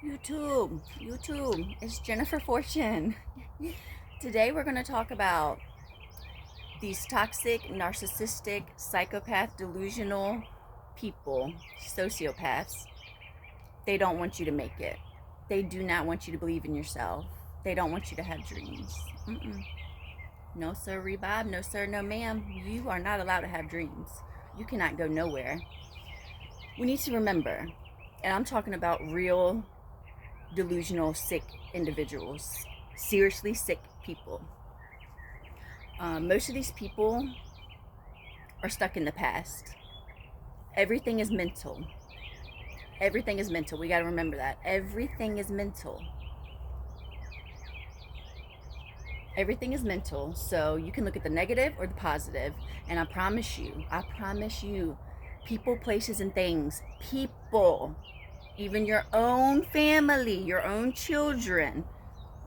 YouTube, it's Jennifer Fortune. Today we're going to talk about these toxic, narcissistic, psychopath, delusional people, sociopaths. They don't want you to make it. They do not want you to believe in yourself. They don't want you to have dreams. No sir, Bob. No sir, no ma'am. You are not allowed to have dreams. You cannot go nowhere. We need to remember, and I'm talking about real delusional, sick individuals, seriously sick people. Most of these people are stuck in the past. Everything is mental. Everything is mental. We got to remember that. Everything is mental. Everything is mental. So you can look at the negative or the positive. And I promise you, people, places, and things, even your own family, your own children,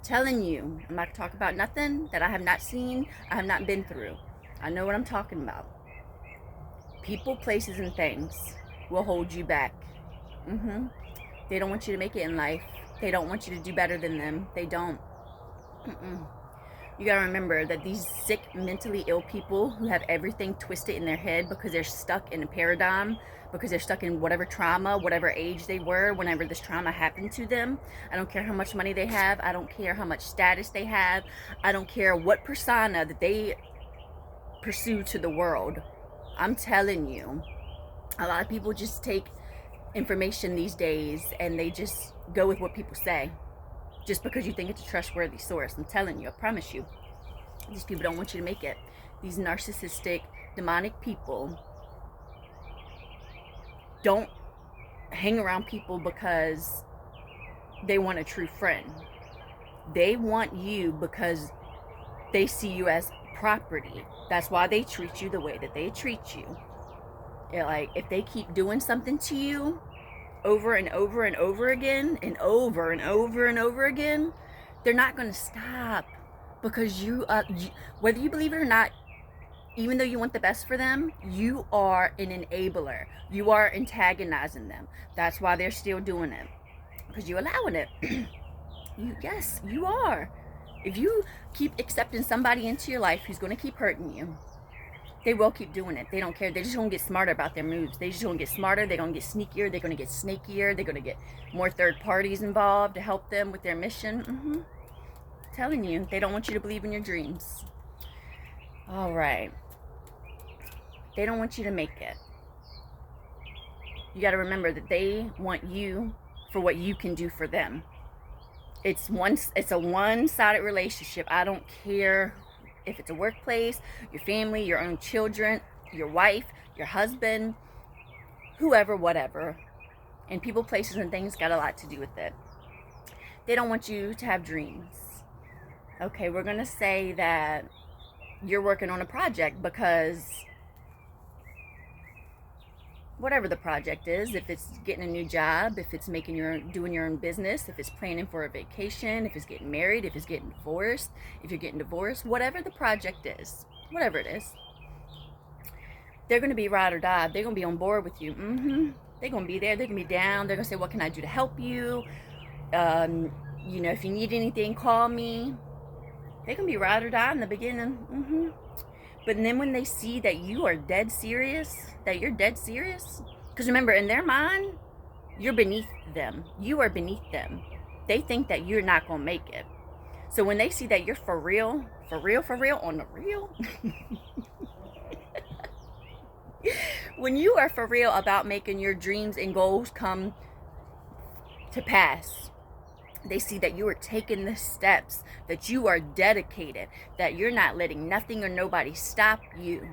telling you, I'm not talking about nothing that I have not seen, I have not been through. I know what I'm talking about. People, places, and things will hold you back. They don't want you to make it in life. They don't want you to do better than them. They don't. You gotta remember that these sick, mentally ill people who have everything twisted in their head because they're stuck in a paradigm, because they're stuck in whatever trauma, whatever age they were whenever this trauma happened to them. I don't care how much money they have. I don't care how much status they have. I don't care what persona that they pursue to the world. I'm telling you, a lot of people just take information these days and they just go with what people say. Just because you think it's a trustworthy source. I'm telling you, I promise you. These people don't want you to make it. These narcissistic, demonic people don't hang around people because they want a true friend. They want you because they see you as property. That's why they treat you the way that they treat you. Like, if they keep doing something to you over and over and over again, and over and over and over again, they're not going to stop, because whether you believe it or not, even though you want the best for them, you are an enabler. You are antagonizing them. That's why they're still doing it, because you're allowing it. Yes, you are. If you keep accepting somebody into your life who's going to keep hurting you, they will keep doing it. They don't care. They're just going to get smarter about their moves. They're just going to get smarter. They're going to get sneakier. They're going to get snakier. They're going to get more third parties involved to help them with their mission. Telling you, they don't want you to believe in your dreams. All right. They don't want you to make it. You got to remember that they want you for what you can do for them. It's a one-sided relationship. I don't care if it's a workplace, your family, your own children, your wife, your husband, whoever, whatever. And people, places, and things got a lot to do with it. They don't want you to have dreams. Okay, we're going to say that you're working on a project because whatever the project is, if it's getting a new job, if it's doing your own business, if it's planning for a vacation, if it's getting married, if it's getting divorced, if you're getting divorced, whatever the project is, whatever it is, they're going to be ride or die. They're going to be on board with you. They're going to be there. They're going to be down. They're going to say, what can I do to help you? If you need anything, call me. They're going to be ride or die in the beginning. But then when they see that you are dead serious, because remember, in their mind, you're beneath them. You are beneath them. They think that you're not going to make it. So when they see that you're for real, on the real, when you are for real about making your dreams and goals come to pass, they see that you are taking the steps, that you are dedicated, that you're not letting nothing or nobody stop you.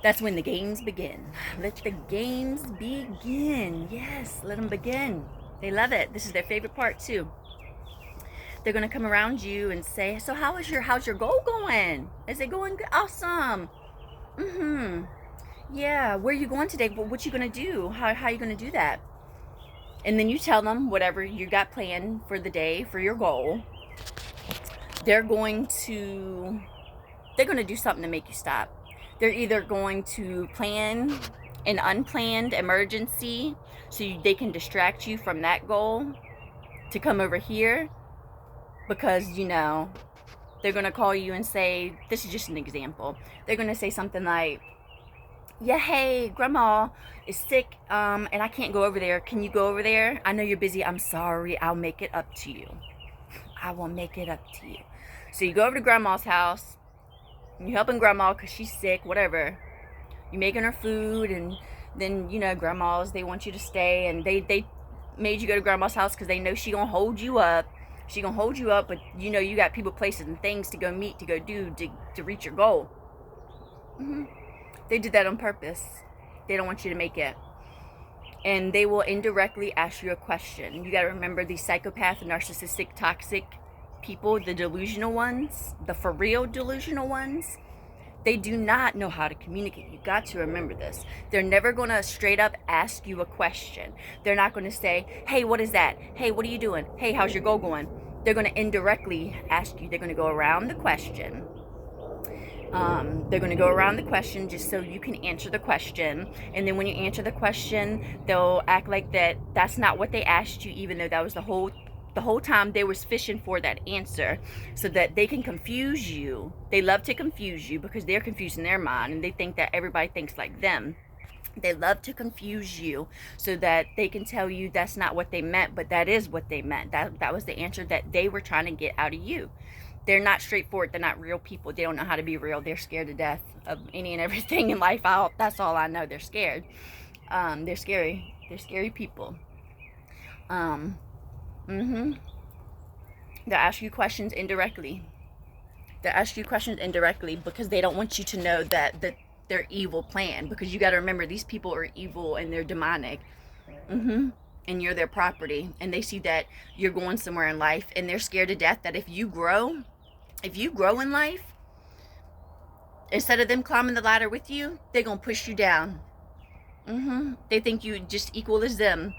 That's when the games begin. Let the games begin. Yes, let them begin. They love it. This is their favorite part too. They're going to come around you and say, so how's your goal going? Is it going good? Awesome. Yeah, where are you going today? What you going to do? How are you going to do that? And then you tell them whatever you got planned for the day, for your goal. They're going to do something to make you stop. They're either going to plan an unplanned emergency so they can distract you from that goal to come over here, because, you know, they're going to call you and say, this is just an example, they're going to say something like, yeah, hey, grandma is sick, and I can't go over there. Can you go over there? I know you're busy. I'm sorry. I'll make it up to you. I will make it up to you. So you go over to grandma's house. You're helping grandma because she's sick, whatever. You're making her food, and then, you know, grandmas, they want you to stay, and they made you go to grandma's house because they know she gonna hold you up. She gonna hold you up, but you know you got people, places, and things to go meet, to go do, to reach your goal. They did that on purpose. They don't want you to make it. And they will indirectly ask you a question. You got to remember, these psychopath, narcissistic, toxic people, the delusional ones, the for real delusional ones, they do not know how to communicate. You got to remember this. They're never going to straight up ask you a question. They're not going to say, hey, what is that? Hey, what are you doing? Hey, how's your goal going? They're going to indirectly ask you. They're going to go around the question. They're going to go around the question just so you can answer the question. And then when you answer the question, they'll act like that's not what they asked you, even though that was the whole time they was fishing for that answer, so that they can confuse you. They love to confuse you because they're confused in their mind, and they think that everybody thinks like them. They love to confuse you so that they can tell you that's not what they meant, but that is what they meant. That was the answer that they were trying to get out of you. They're not straightforward. They're not real people. They don't know how to be real. They're scared to death of any and everything in life. That's all I know. They're scared. They're scary. They're scary people. They'll ask you questions indirectly. They'll ask you questions indirectly because they don't want you to know that their evil plan. Because you got to remember, these people are evil and they're demonic. And you're their property, and they see that you're going somewhere in life, and they're scared to death that if you grow in life, instead of them climbing the ladder with you, they're gonna push you down. They think you just equal as them.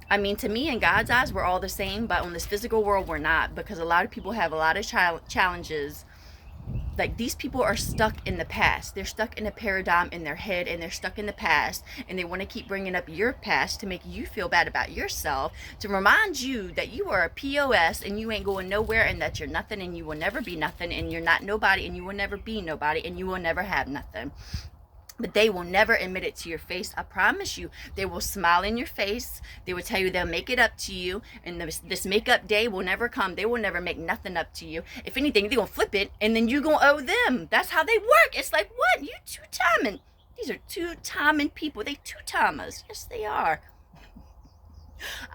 I mean, to me, in God's eyes, we're all the same, but on this physical world, we're not, because a lot of people have a lot of challenges. Like, these people are stuck in the past. They're stuck in a paradigm in their head, and they're stuck in the past, and they want to keep bringing up your past to make you feel bad about yourself, to remind you that you are a POS and you ain't going nowhere, and that you're nothing and you will never be nothing, and you're not nobody and you will never be nobody, and you will never have nothing. But they will never admit it to your face. I promise you. They will smile in your face. They will tell you they'll make it up to you. And this make-up day will never come. They will never make nothing up to you. If anything, they're going to flip it, and then you're going to owe them. That's how they work. It's like, what? You two-timing. These are two-timing people. They two-timers. Yes, they are.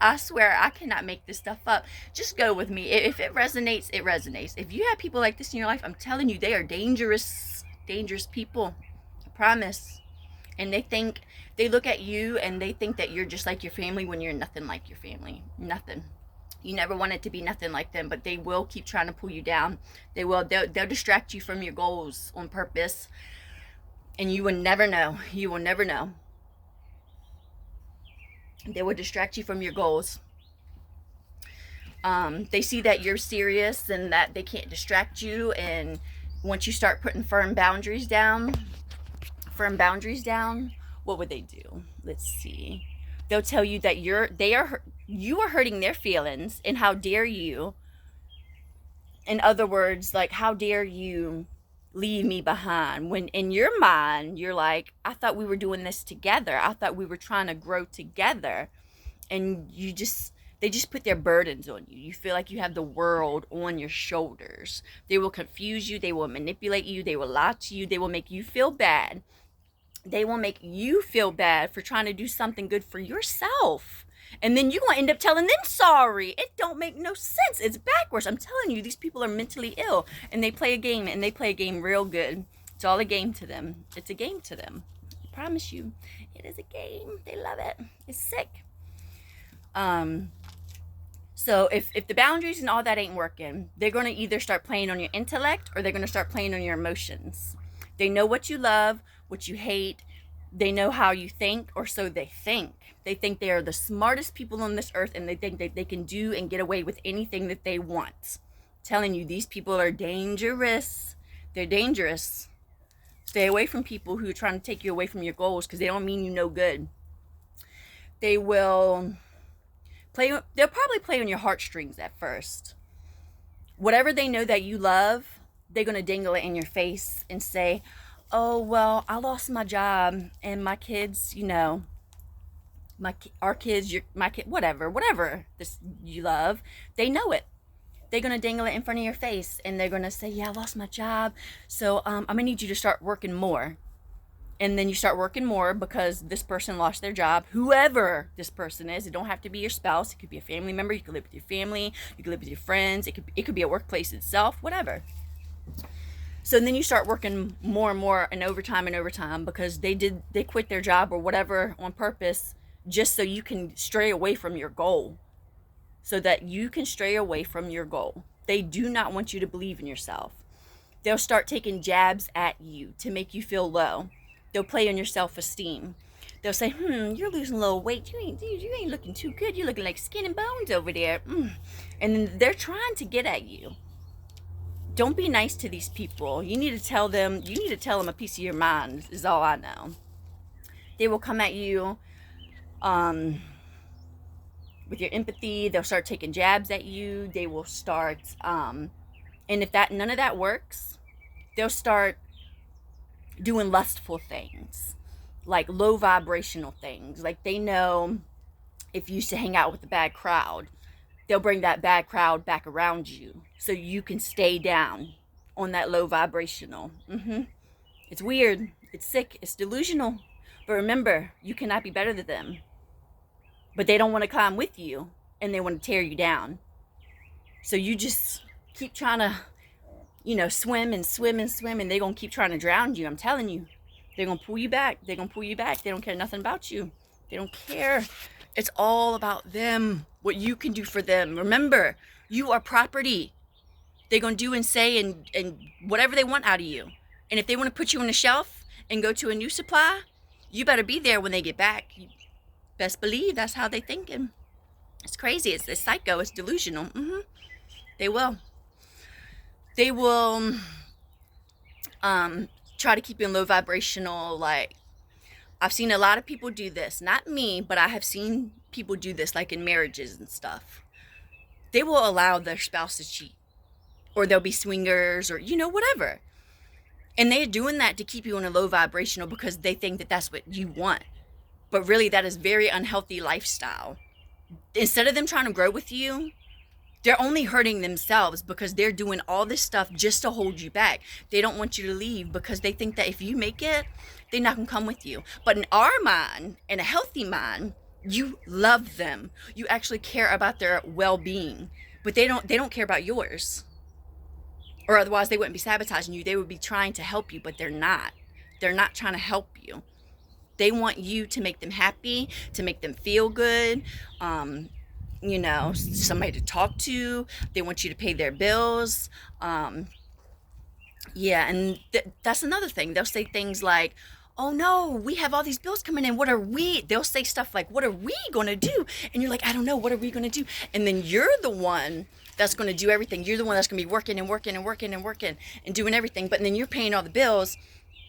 I swear, I cannot make this stuff up. Just go with me. If it resonates, it resonates. If you have people like this in your life, I'm telling you, they are dangerous, dangerous people. Promise. And they look at you and they think that you're just like your family when you're nothing like your family. Nothing. You never want it to be nothing like them, but they will keep trying to pull you down. They'll distract you from your goals on purpose, and you will never know. You will never know. They will distract you from your goals. They see that you're serious and that they can't distract you, and once you start putting firm boundaries down, what would they do? Let's see. They'll tell you that you are hurting their feelings, and how dare you. In other words, like, how dare you leave me behind, when in your mind you're like, I thought we were doing this together. I thought we were trying to grow together. And they just put their burdens on you. You feel like you have the world on your shoulders. They will confuse you. They will manipulate you. They will lie to you. They will make you feel bad. They will make you feel bad for trying to do something good for yourself. And then you're going to end up telling them sorry. It don't make no sense. It's backwards. I'm telling you, these people are mentally ill. And they play a game, and they play a game real good. It's all a game to them. It's a game to them. I promise you. It is a game. They love it. It's sick. So if the boundaries and all that ain't working, they're going to either start playing on your intellect, or they're going to start playing on your emotions. They know what you love, what you hate. They know how you think, or so they think. They think they are the smartest people on this earth, and they think that they can do and get away with anything that they want. I'm telling you, these people are dangerous. They're dangerous. Stay away from people who are trying to take you away from your goals, because they don't mean you no good. They will they'll probably play on your heartstrings at first. Whatever they know that you love, they're going to dangle it in your face and say, oh, well, I lost my job and my kids, our kids, my kid, whatever this you love, they know it. They're going to dangle it in front of your face and they're going to say, yeah, I lost my job. So I'm going to need you to start working more. And then you start working more because this person lost their job, whoever this person is. It don't have to be your spouse. It could be a family member. You could live with your family. You could live with your friends. It could be a workplace itself, whatever. So then you start working more and more and overtime because they quit their job or whatever on purpose just so you can stray away from your goal. So that you can stray away from your goal. They do not want you to believe in yourself. They'll start taking jabs at you to make you feel low. They'll play on your self-esteem. They'll say, you're losing a little weight. You ain't looking too good. You're looking like skin and bones over there. And then they're trying to get at you. Don't be nice to these people. You need to tell them a piece of your mind is all I know. They will come at you with your empathy. They'll start taking jabs at you. They will start, and if none of that works, they'll start doing lustful things, like low vibrational things. Like they know if you used to hang out with a bad crowd, they'll bring that bad crowd back around you so you can stay down on that low vibrational. It's weird. It's sick. It's delusional. But remember, you cannot be better than them. But they don't want to climb with you and they want to tear you down. So you just keep trying to swim and swim and swim, and they're going to keep trying to drown you. I'm telling you. They're going to pull you back. They don't care nothing about you. They don't care. It's all about them, what you can do for them. Remember, you are property. They're going to do and say and whatever they want out of you. And if they want to put you on a shelf and go to a new supply, you better be there when they get back. You best believe that's how they're thinking. It's crazy. It's psycho. It's delusional. They will. They will try to keep you in low vibrational. Like, I've seen a lot of people do this. Not me, but I have seen people do this, like in marriages and stuff. They will allow their spouse to cheat. Or they'll be swingers or, whatever. And they're doing that to keep you in a low vibrational because they think that that's what you want. But really, that is very unhealthy lifestyle. Instead of them trying to grow with you, they're only hurting themselves because they're doing all this stuff just to hold you back. They don't want you to leave because they think that if you make it, they're not going to come with you. But in our mind, in a healthy mind, you love them. You actually care about their well-being. But they don't care about yours. Or otherwise they wouldn't be sabotaging you. They would be trying to help you, but they're not. They're not trying to help you. They want you to make them happy, to make them feel good. Somebody to talk to. They want you to pay their bills. And that's another thing. They'll say things like, oh no, we have all these bills coming in. They'll say stuff like, what are we going to do? And you're like, I don't know. What are we going to do? And then you're the one that's going to do everything. You're the one that's going to be working and working and working and working and doing everything. But then you're paying all the bills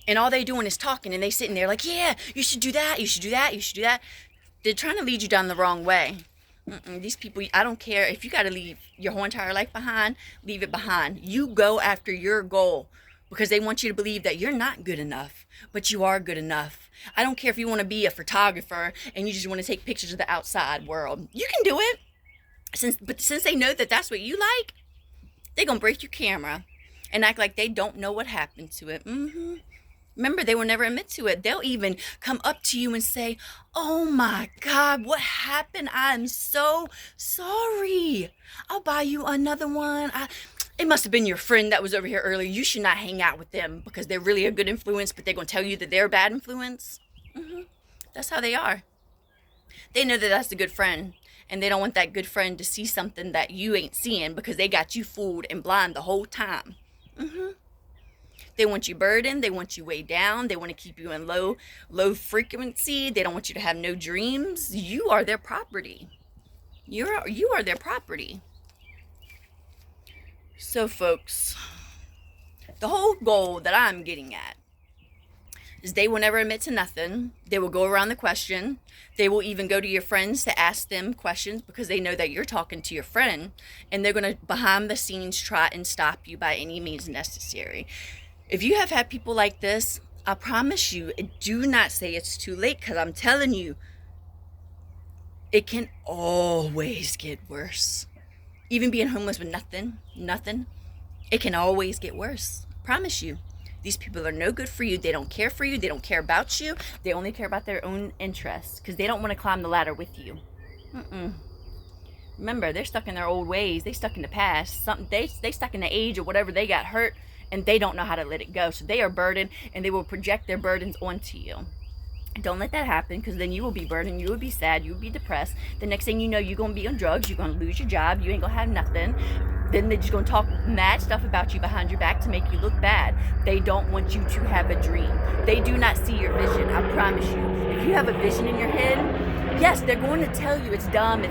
and all they doing is talking and they sitting there like, yeah, you should do that. You should do that. You should do that. They're trying to lead you down the wrong way. These people, I don't care if you got to leave your whole entire life behind, leave it behind. You go after your goal because they want you to believe that you're not good enough, but you are good enough. I don't care if you want to be a photographer and you just want to take pictures of the outside world. You can do it. But since they know that that's what you like, they're going to break your camera and act like they don't know what happened to it. Remember, they will never admit to it. They'll even come up to you and say, oh my God, what happened? I'm so sorry. I'll buy you another one. It must have been your friend that was over here earlier. You should not hang out with them because they're really a good influence, but they're going to tell you that they're a bad influence. That's how they are. They know that that's a good friend, and they don't want that good friend to see something that you ain't seeing because they got you fooled and blind the whole time. They want you burdened. They want you way down. They want to keep you in low frequency. They don't want you to have no dreams. You are their property. You are their property. So folks, the whole goal that I'm getting at is they will never admit to nothing. They will go around the question. They will even go to your friends to ask them questions because they know that you're talking to your friend, and they're going to behind the scenes try and stop you by any means necessary. If you have had people like this, I promise you, do not say it's too late, because I'm telling you, it can always get worse. Even being homeless with nothing, it can always get worse. I promise you. These people are no good for you. They don't care for you. They don't care about you. They only care about their own interests because they don't want to climb the ladder with you. Remember, they're stuck in their old ways. They stuck in the past. They stuck in the age or whatever. They got hurt and they don't know how to let it go. So they are burdened, and they will project their burdens onto you. Don't let that happen, because then you will be burdened. You will be sad. You will be depressed. The next thing you know, you're going to be on drugs. You're going to lose your job. You ain't going to have nothing. Then they're just going to talk mad stuff about you behind your back to make you look bad. They don't want you to have a dream. They do not see your vision. I promise you. If you have a vision in your head, yes, they're going to tell you it's dumb.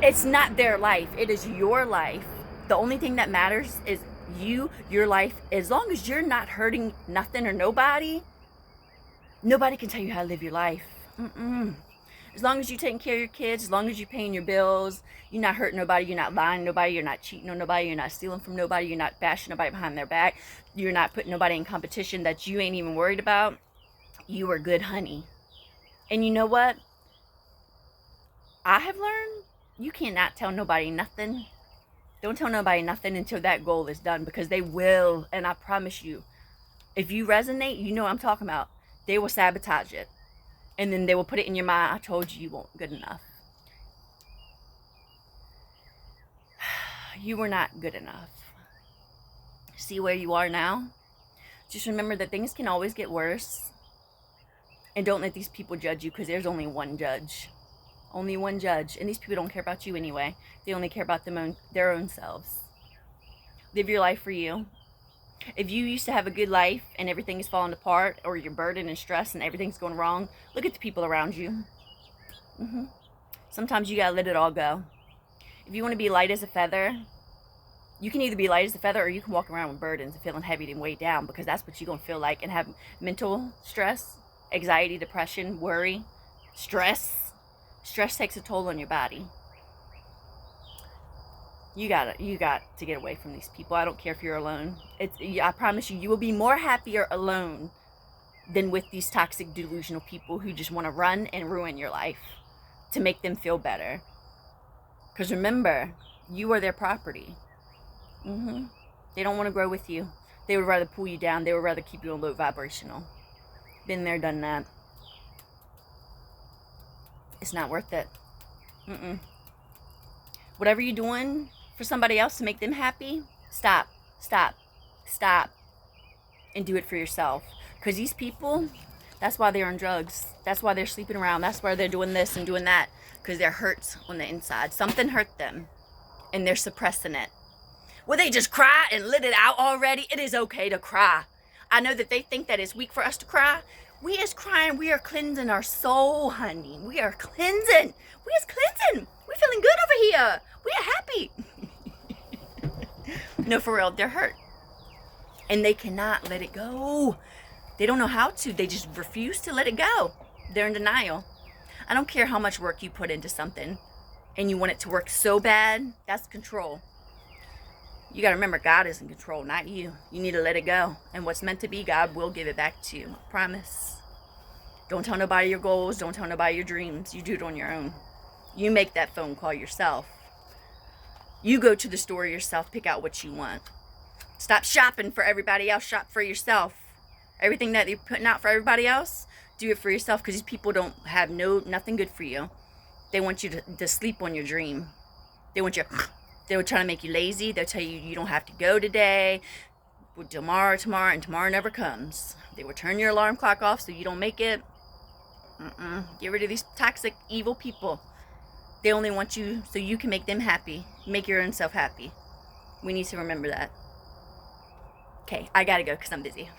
It's not their life. It is your life. The only thing that matters is your life. As long as you're not hurting nothing or nobody can tell you how to live your life. As long as you're taking care of your kids, as long as you're paying your bills, you're not hurting nobody, you're not lying to nobody, you're not cheating on nobody, you're not stealing from nobody, you're not bashing nobody behind their back, you're not putting nobody in competition that you ain't even worried about, you are good, honey. And you know what? I have learned you cannot tell nobody nothing. Don't tell nobody nothing until that goal is done, because they will. And I promise you, if you resonate, you know what I'm talking about. They will sabotage it. And then they will put it in your mind, I told you weren't good enough. You were not good enough. See where you are now? Just remember that things can always get worse. And don't let these people judge you, because there's only one judge. Only one judge. And these people don't care about you anyway. They only care about their own selves. Live your life for you. If you used to have a good life and everything is falling apart, or you're burdened and stressed and everything's going wrong, look at the people around you. Sometimes you gotta let it all go. If you want to be light as a feather, you can either be light as a feather, or you can walk around with burdens and feeling heavy and weighed down, because that's what you're going to feel like, and have mental stress, anxiety, depression, worry, stress. Stress takes a toll on your body. You got to get away from these people. I don't care if you're alone. I promise you, you will be more happier alone than with these toxic, delusional people who just want to run and ruin your life to make them feel better. Because remember, you are their property. They don't want to grow with you. They would rather pull you down. They would rather keep you on low vibrational. Been there, done that. It's not worth it. Whatever you're doing for somebody else to make them happy, stop. And do it for yourself. Because these people, that's why they're on drugs. That's why they're sleeping around. That's why they're doing this and doing that. Because they're hurt on the inside. Something hurt them. And they're suppressing it. Will they just cry and let it out already? It is okay to cry. I know that they think that it's weak for us to cry. We is crying. We are cleansing our soul, honey. We are cleansing. We're feeling good over here. We are happy. No, for real, they're hurt. And they cannot let it go. They don't know how to. They just refuse to let it go. They're in denial. I don't care how much work you put into something and you want it to work so bad. That's control. You got to remember, God is in control, not you. You need to let it go. And what's meant to be, God will give it back to you. I promise. Don't tell nobody your goals. Don't tell nobody your dreams. You do it on your own. You make that phone call yourself. You go to the store yourself. Pick out what you want. Stop shopping for everybody else. Shop for yourself. Everything that you're putting out for everybody else, do it for yourself, because these people don't have nothing good for you. They want you to sleep on your dream. They were trying to make you lazy. They'll tell you you don't have to go today. Tomorrow, and tomorrow never comes. They will turn your alarm clock off so you don't make it. Get rid of these toxic, evil people. They only want you so you can make them happy. Make your own self happy. We need to remember that. Okay, I gotta go because I'm busy.